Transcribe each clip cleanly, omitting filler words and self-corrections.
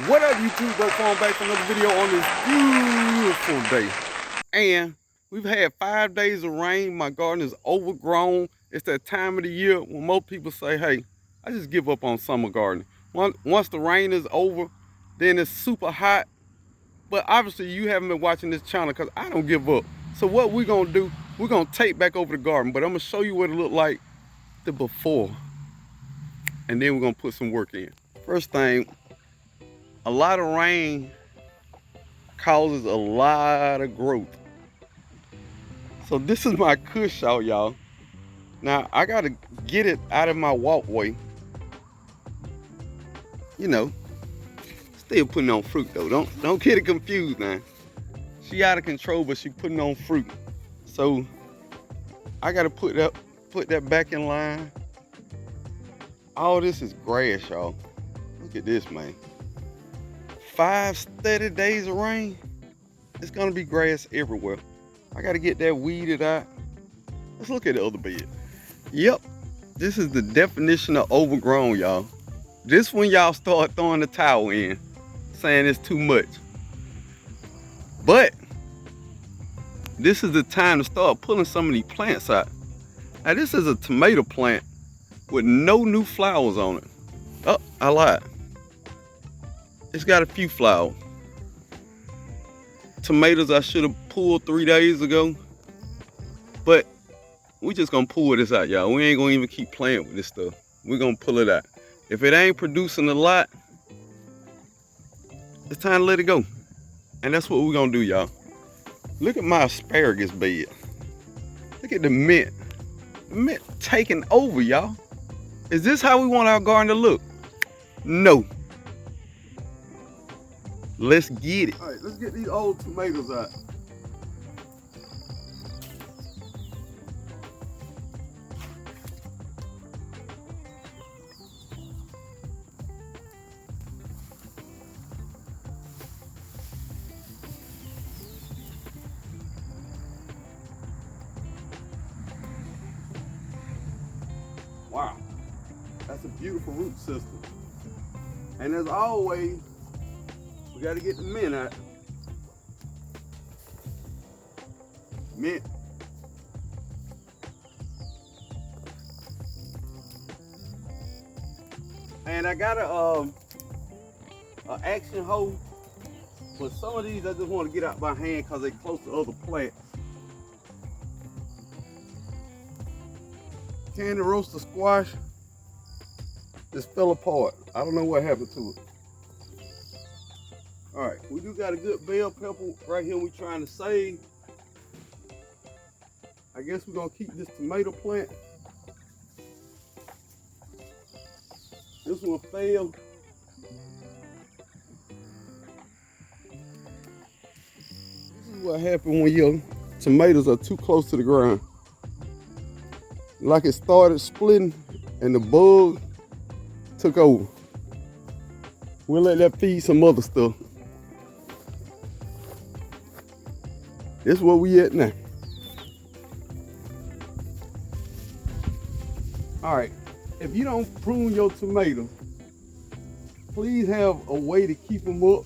What up, YouTube? Brokefarmer back for another video on this beautiful day. And we've had 5 days of rain. My garden is overgrown. It's that time of the year when most people say, hey, I just give up on summer gardening. Once the rain is over, then it's super hot. But obviously you haven't been watching this channel because I don't give up. So what we're gonna do, we're gonna take back over the garden, but I'm gonna show you what it looked like the before. And then we're gonna put some work in. First thing, a lot of rain causes a lot of growth. So this is my kush out, y'all. Now I gotta get it out of my walkway. You know, still putting on fruit though. Don't get it confused now. She out of control, but she putting on fruit. So I gotta put that back in line. All this is grass, y'all. Look at this, man. 5 steady days of rain, it's gonna be grass everywhere. I gotta get that weeded out. Let's look at the other bed. Yep, this is the definition of overgrown, y'all. This when y'all start throwing the towel in, saying it's too much. But this is the time to start pulling some of these plants out. Now this is a tomato plant with no new flowers on it. Oh, I lied. It's got a few flowers. Tomatoes I should have pulled 3 days ago. But we just gonna pull this out, y'all. We ain't gonna even keep playing with this stuff. We're gonna pull it out. If it ain't producing a lot, it's time to let it go. And that's what we're gonna do, y'all. Look at my asparagus bed. Look at the mint. The mint taking over, y'all. Is this how we want our garden to look? No. Let's get it. All right, let's get these old tomatoes out. Wow, that's a beautiful root system. And as always, we got to get the mint out. Mint. And I got a action hoe, but some of these I just want to get out by hand because they're close to other plants. Candy roasted squash just fell apart. I don't know what happened to it. All right, we do got a good bell pepper right here we're trying to save. I guess we're gonna keep this tomato plant. This one failed. This is what happens when your tomatoes are too close to the ground. Like it started splitting and the bug took over. We'll let that feed some other stuff. This is where we at now. All right, if you don't prune your tomatoes, please have a way to keep them up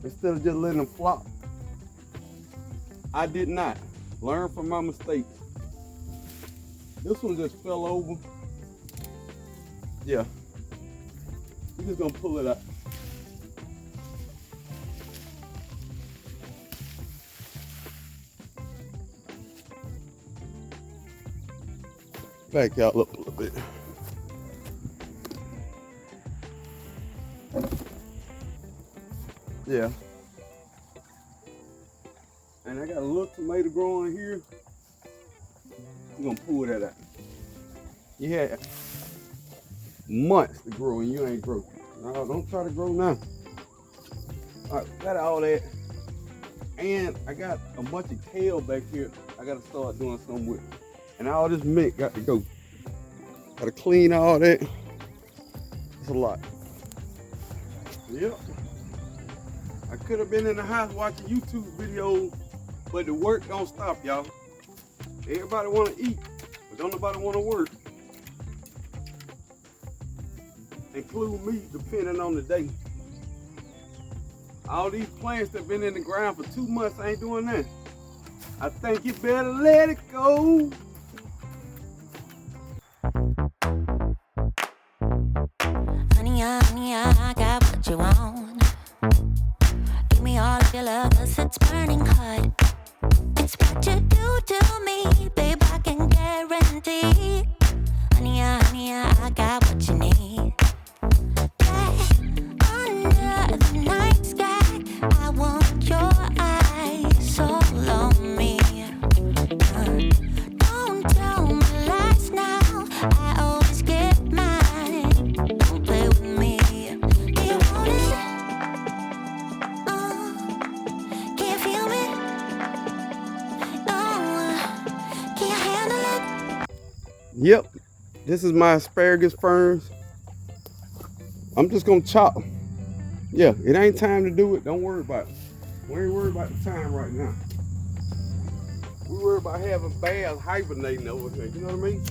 instead of just letting them flop. I did not. Learn from my mistakes. This one just fell over. Yeah. We're just gonna pull it out. Back y'all up a little bit. Yeah. And I got a little tomato growing here. I'm gonna pull that out. You had months to grow and you ain't grow. No, don't try to grow now. All right, got all that. And I got a bunch of kale back here. I gotta start doing something with it. And all this mint got to go. Gotta clean all that. It's a lot. Yep. I could have been in the house watching YouTube videos, but the work don't stop, y'all. Everybody want to eat, but don't nobody want to work. Include me, depending on the day. All these plants that been in the ground for 2 months ain't doing that. I think you better let it go. Honey, I got what you want. Give me all of your love, 'cause it's burning hot. It's what you do to me, babe, I can guarantee. Honey, I got what you need. Under the night sky, I want your eyes all on me. Don't tell me lies now, I always get mine. Don't play with me. Do you want it? Can you feel me? Can you handle it? Yep, this is my asparagus ferns. I'm just gonna chop them. Yeah, it ain't time to do it. Don't worry about it. We ain't worried about the time right now. We worry about having bears hibernating over here. You know what I mean?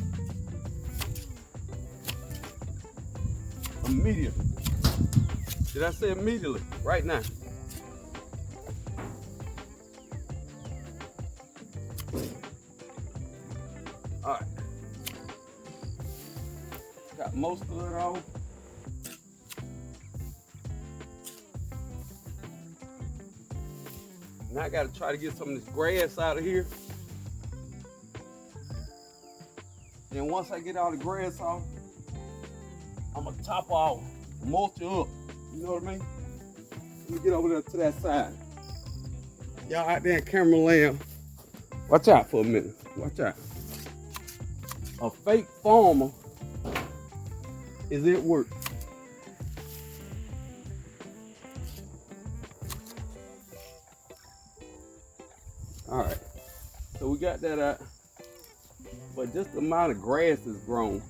Immediately. Did I say immediately? Right now. All right. Got most of it off. Now I gotta try to get some of this grass out of here. Then once I get all the grass off, I'm gonna top off, mulch it up. You know what I mean? Let me get over there to that side. Y'all out there in camera land, watch out for a minute. Watch out. A fake farmer is at work. All right, so we got that out, but just the amount of grass is grown.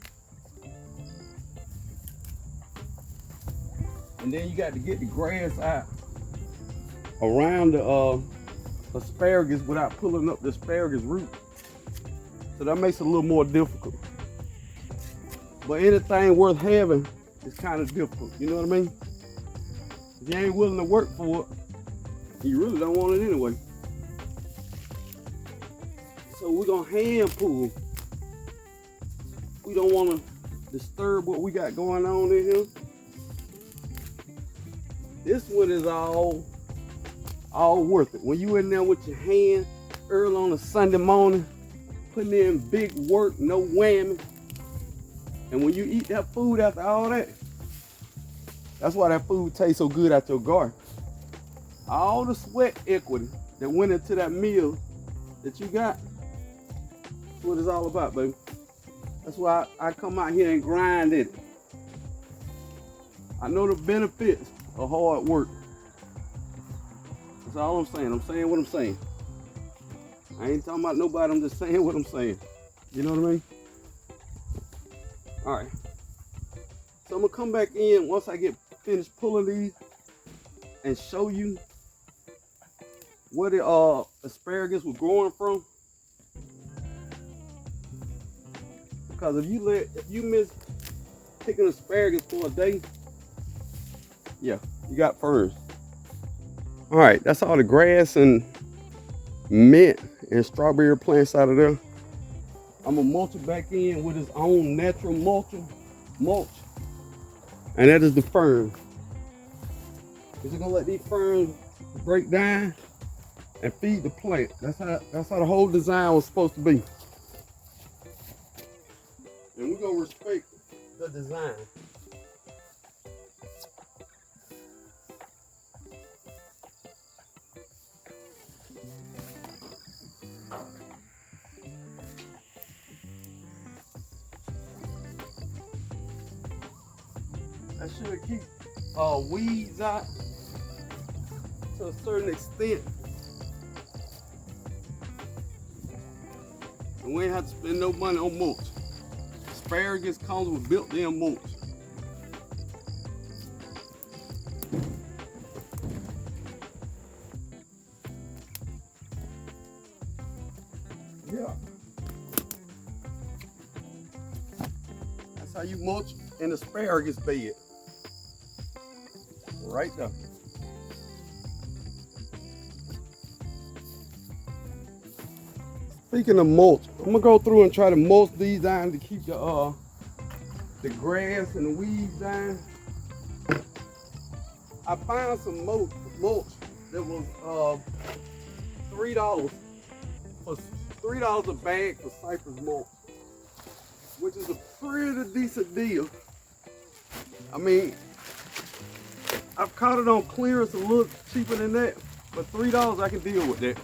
And then you got to get the grass out around the asparagus without pulling up the asparagus root. So that makes it a little more difficult. But anything worth having is kind of difficult, you know what I mean? If you ain't willing to work for it, you really don't want it anyway. So we're gonna hand pull. We don't want to disturb what we got going on in here. This one is all worth it. When you in there with your hand early on a Sunday morning, putting in big work, no whammy. And when you eat that food after all that, that's why that food tastes so good out your garden. All the sweat equity that went into that meal that you got, that's what it's all about, baby. That's why I come out here and grind it. I know the benefits of hard work. That's all I'm saying. I'm saying what I'm saying. I ain't talking about nobody, I'm just saying what I'm saying. You know what I mean? All right. So I'm gonna come back in once I get finished pulling these and show you where the asparagus was growing from. Because if you miss picking asparagus for a day, yeah, you got ferns. All right, that's all the grass and mint and strawberry plants out of there. I'm gonna mulch it back in with its own natural mulch, and that is the fern. We're just gonna let these ferns break down and feed the plant. That's how the whole design was supposed to be. And we're gonna respect the design. That should keep weeds out to a certain extent. And we ain't have to spend no money on mulch. Asparagus comes with built-in mulch. Yeah. That's how you mulch an asparagus bed. Right there. Speaking of mulch, I'm gonna go through and try to mulch these down to keep the grass and the weeds down. I found some mulch that was $3 for $3 a bag for cypress mulch, which is a pretty decent deal. I mean, I've caught it on clearance a little cheaper than that, but $3 I can deal with that.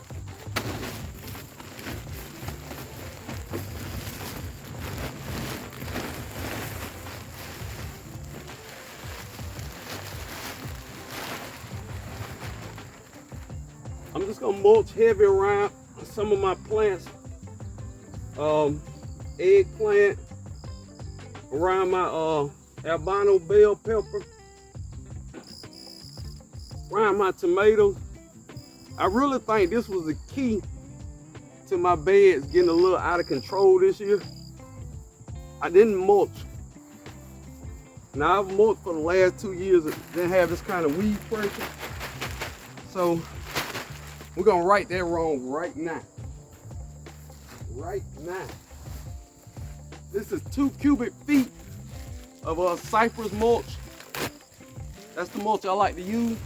I'm just gonna mulch heavy around some of my plants. Eggplant, around my albino bell pepper, around my tomatoes. I really think this was the key to my beds getting a little out of control this year. I didn't mulch. Now I've mulched for the last 2 years and didn't have this kind of weed pressure. So we're gonna right that wrong right now. Right now. This is 2 cubic feet of cypress mulch. That's the mulch I like to use.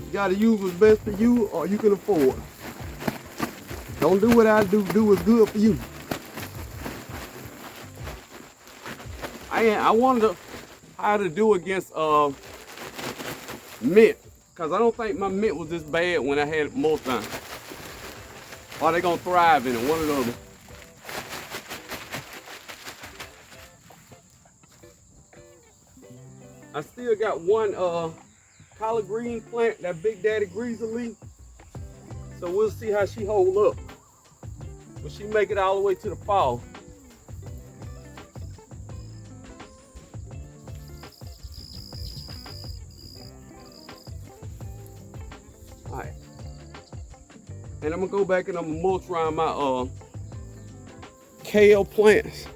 You gotta use what's best for you or you can afford. Don't do what I do what's good for you. I wonder how to do against mint, because I don't think my mint was this bad when I had it mulch down. Or they gonna thrive in it, one or the other. I still got one collard green plant, that Big Daddy Greaser leaf. So we'll see how she hold up. Will she make it all the way to the fall? All right. And I'm gonna go back and I'm gonna mulch around my kale plants.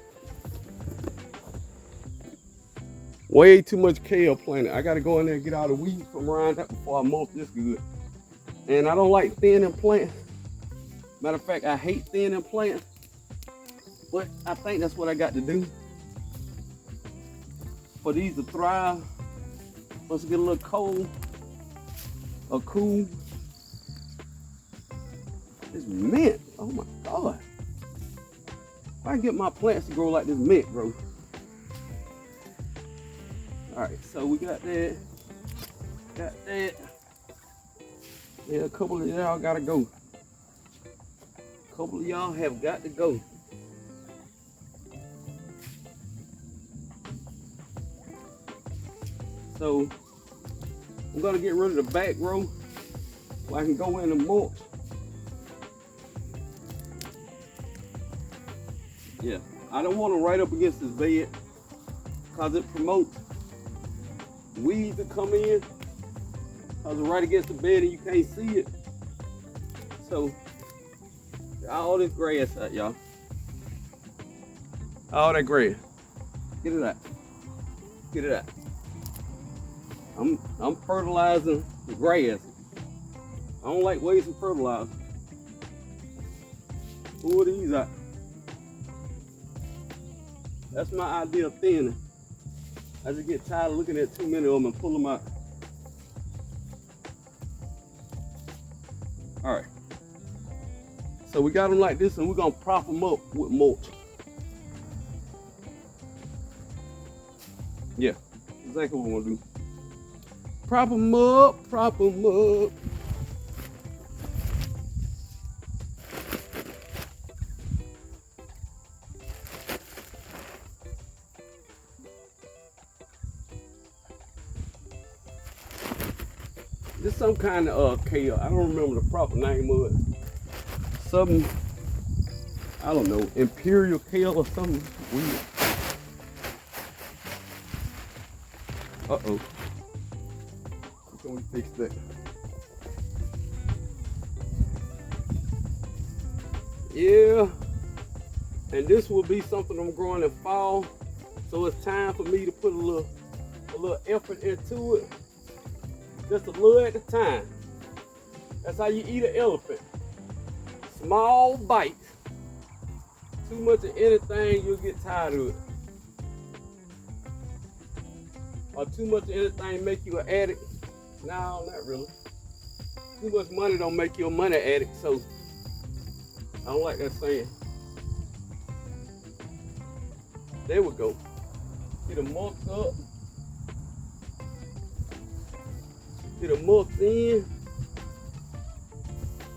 Way too much kale planted. I gotta go in there and get all the weeds from around that before I mulch this good. And I don't like thinning plants. Matter of fact, I hate thinning plants. But I think that's what I got to do for these to thrive. Once it get a little cold or cool. This mint, oh my God. If I can get my plants to grow like this mint grows. All right, so we got that. Got that. Yeah, a couple of y'all gotta go. A couple of y'all have got to go. So I'm gonna get rid of the back row so I can go in and mulch. Yeah, I don't want to right up against this bed because it promotes weeds to come in. Because it's right against the bed and you can't see it. So all this grass out, y'all. All that grass. Get it out. Get it out. I'm fertilizing the grass. I don't like wasting fertilizer. Pull these out. That's my idea of thinning. I just get tired of looking at too many of them and pull them out. All right. So we got them like this and we're gonna prop them up with mulch. Yeah, exactly what we're gonna do. Prop them up, prop them up. This some kind of kale. I don't remember the proper name of it. Something, I don't know, imperial kale or something weird. Uh-oh. How can we fix that? Yeah. And this will be something I'm growing in fall. So it's time for me to put a little effort into it. Just a little at a time. That's how you eat an elephant. Small bites. Too much of anything, you'll get tired of it. Or too much of anything make you an addict. No, not really. Too much money don't make you a money addict, so I don't like that saying. There we go. Get them mulched up. Get them mulched in.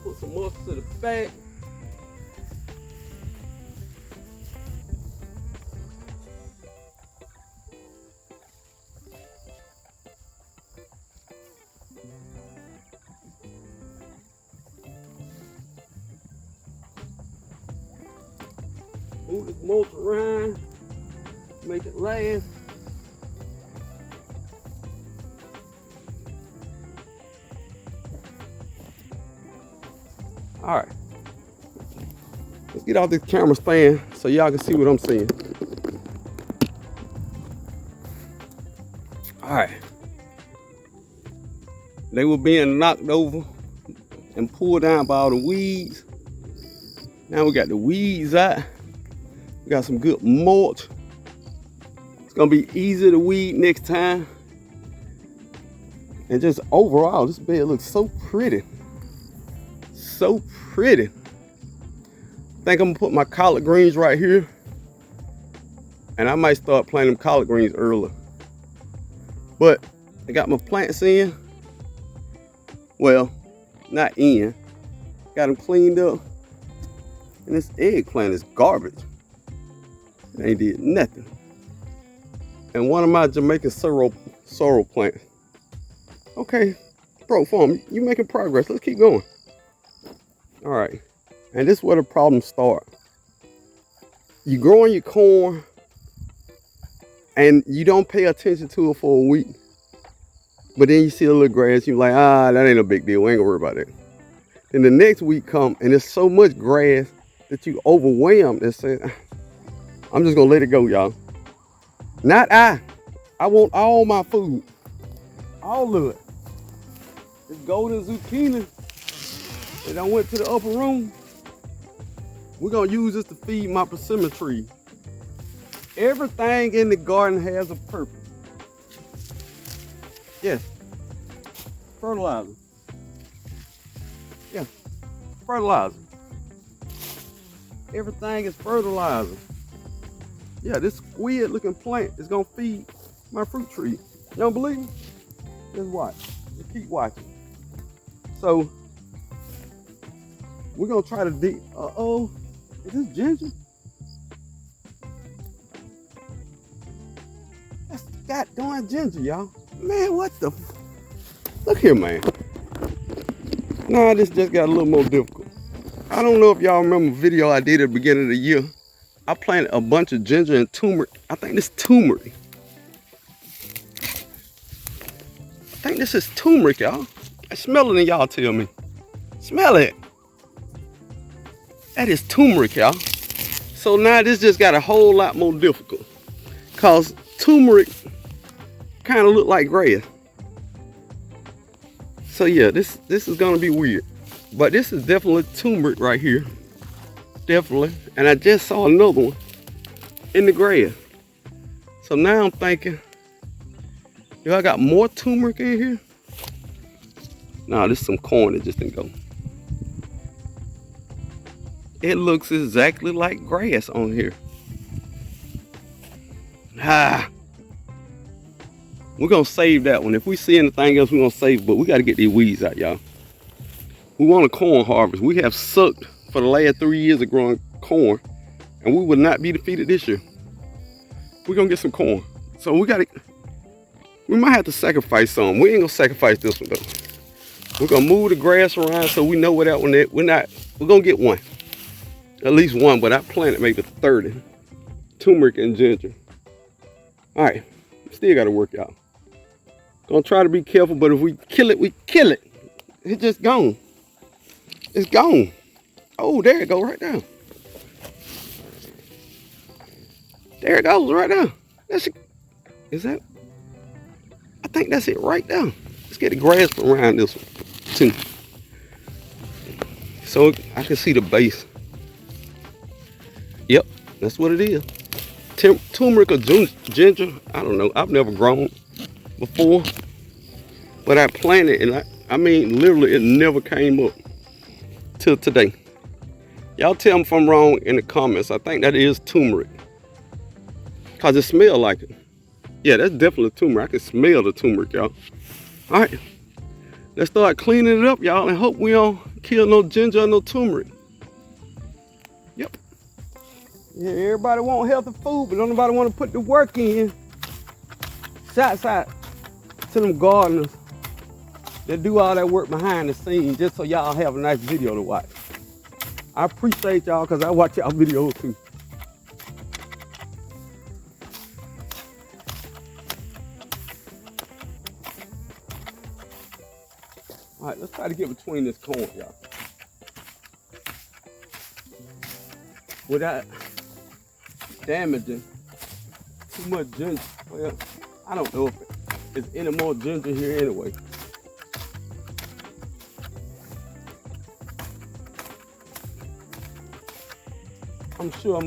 Put some mulch to the back. Move this mulch around, make it last. All right, let's get off this camera stand so y'all can see what I'm seeing. All right, they were being knocked over and pulled down by all the weeds. Now we got the weeds out. We got some good mulch. It's gonna be easier to weed next time. And just overall, this bed looks so pretty. So pretty. I think I'm gonna put my collard greens right here. And I might start planting them collard greens early. But I got my plants in. Well, not in. Got them cleaned up. And this eggplant is garbage. It ain't did nothing. And one of my Jamaican sorrel plants. Okay, Brokefarmer, you making progress. Let's keep going. All right, and this is where the problems start. You growing your corn and you don't pay attention to it for a week. But then you see a little grass, you're like, that ain't a big deal. We ain't gonna worry about it. Then the next week come and there's so much grass that you overwhelmed and say, I'm just gonna let it go, y'all. Not I want all my food. All of it. This golden zucchini that I went to the upper room, we're gonna use this to feed my persimmon tree. Everything in the garden has a purpose. Yes. Fertilizer. Yeah. Fertilizer. Everything is fertilizer. Yeah, this weird looking plant is gonna feed my fruit tree. You don't believe me? Just watch. Just keep watching. So we're gonna try to dig. Uh-oh. Is this ginger? That's goddamn ginger, y'all. Man, what the? Look here, man. Nah, this just got a little more difficult. I don't know if y'all remember a video I did at the beginning of the year. I planted a bunch of ginger and turmeric. I think this turmeric. I think this is turmeric, y'all. I smell it and y'all tell me. Smell it. That is turmeric, y'all. So now this just got a whole lot more difficult. Cause turmeric kind of look like grass. So yeah, this is gonna be weird. But this is definitely turmeric right here. Definitely. And I just saw another one in the grass. So now I'm thinking, do I got more turmeric in here? Nah, this is some corn that just didn't go. It looks exactly like grass on here. We're gonna save that one. If we see anything else, we're gonna save it, but we gotta get these weeds out, y'all. We want a corn harvest. We have sucked for the last 3 years of growing corn, and we will not be defeated this year. We're gonna get some corn. So we might have to sacrifice some. We ain't gonna sacrifice this one though. We're gonna move the grass around so we know where that one is. We're gonna get one. At least one, but I planted maybe 30. Turmeric and ginger. All right, still gotta work out. Gonna try to be careful, but if we kill it, we kill it. It's just gone. It's gone. Oh, there it goes right now. There it goes right now. That's it. Is that? I think that's it right there. Let's get the grass from around this one too. So I can see the base. Yep, that's what it is. Turmeric or ginger, I don't know. I've never grown before. But I planted, and I mean, literally, it never came up till today. Y'all tell me if I'm wrong in the comments. I think that is turmeric. Because it smells like it. Yeah, that's definitely turmeric. I can smell the turmeric, y'all. All right. Let's start cleaning it up, y'all, and hope we don't kill no ginger or no turmeric. Yep. Yeah, everybody want healthy food, but don't nobody want to put the work in. Shouts out to them gardeners that do all that work behind the scenes just so y'all have a nice video to watch. I appreciate y'all because I watch y'all videos too. All right, let's try to get between this corn, y'all. Without damaging too much ginger. Well, I don't know if there's any more ginger here anyway. I'm sure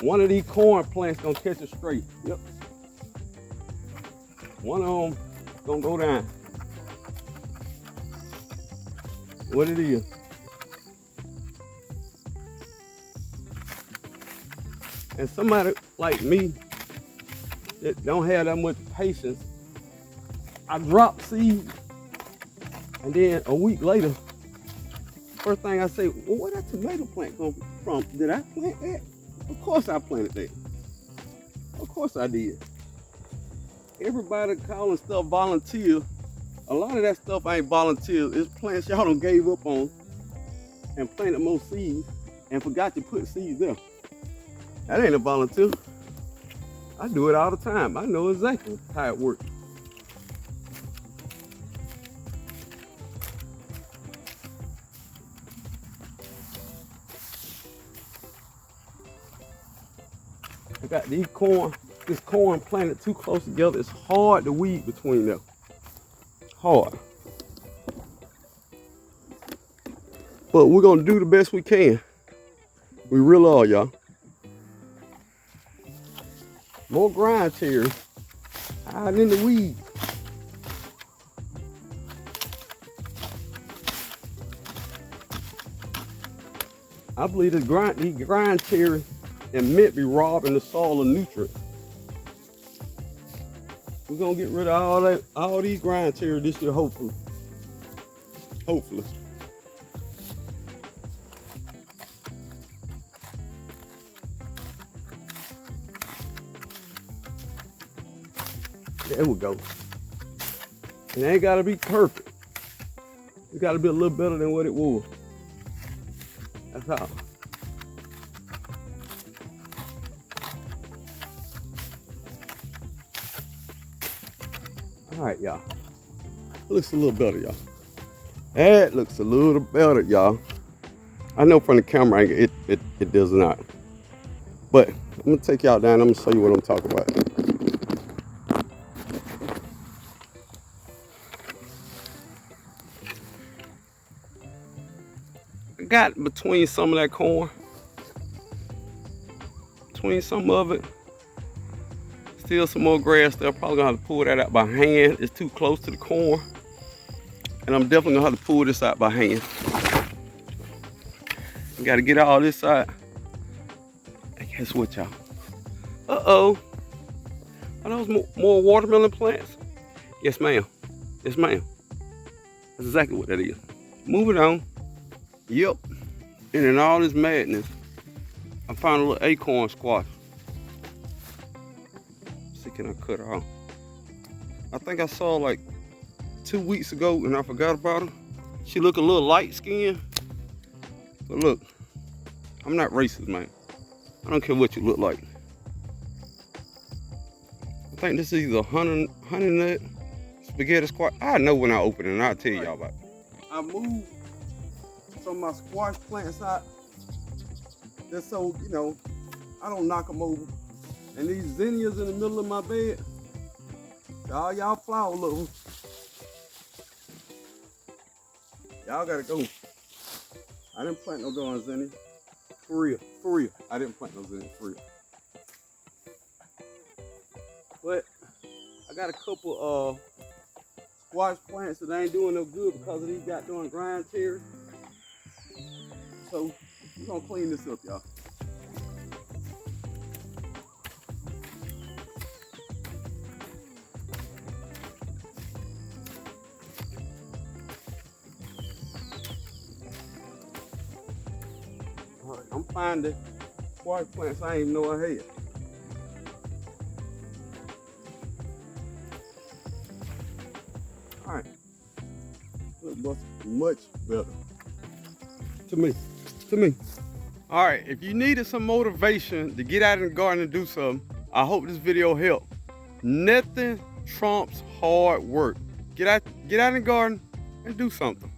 one of these corn plants gonna catch it straight. Yep. One of them gonna go down. What it is. And somebody like me that don't have that much patience, I drop seed, and then a week later, first thing I say, well, where that tomato plant come from? Did I plant that? Of course I planted that. Of course I did. Everybody calling stuff volunteer. A lot of that stuff ain't volunteer. It's plants y'all done gave up on and planted more seeds and forgot to put seeds there. That ain't a volunteer. I do it all the time. I know exactly how it works. I got this corn planted too close together. It's hard to weed between them. Hard. But we're gonna do the best we can. We really are, y'all. More grind cherries hiding in the weeds. I believe these grind cherries and mint be robbing the soil of nutrients. We're gonna get rid of all these grind cherries this year, hopefully. Hopefully. There we go. It ain't gotta be perfect. It gotta be a little better than what it was. That's all. All right, y'all. Looks a little better, y'all. That looks a little better, y'all. I know from the camera angle it does not. But I'm gonna take y'all down. I'm gonna show you what I'm talking about. I got between some of that corn, between some of it, still some more grass there. Probably gonna have to pull that out by hand. It's too close to the corn. And I'm definitely gonna have to pull this out by hand. I gotta get all this out. And guess what, y'all? Uh-oh. Are those more watermelon plants? Yes, ma'am. Yes, ma'am. That's exactly what that is. Moving on. Yep. And in all this madness, I found a little acorn squash. Let's see, can I cut her off? I think I saw like 2 weeks ago and I forgot about her. She look a little light skinned. But look, I'm not racist, man. I don't care what you look like. I think this is either honey nut, spaghetti squash. I know when I open it and I'll tell y'all about it. I moved some of my squash plants out just so, you know, I don't knock them over. And these zinnias in the middle of my bed, all y'all flower lovers, y'all gotta go. I didn't plant no darn zinnia. For real. I didn't plant no zinnia, for real. But I got a couple squash plants that ain't doing no good because of these goddamn grind tears. So we're gonna clean this up, y'all. All right, I'm finding squash plants I ain't even know I had. All right, look much better to me. All right, if you needed some motivation to get out in the garden and do something, I hope this video helped. Nothing trumps hard work. Get out in the garden and do something.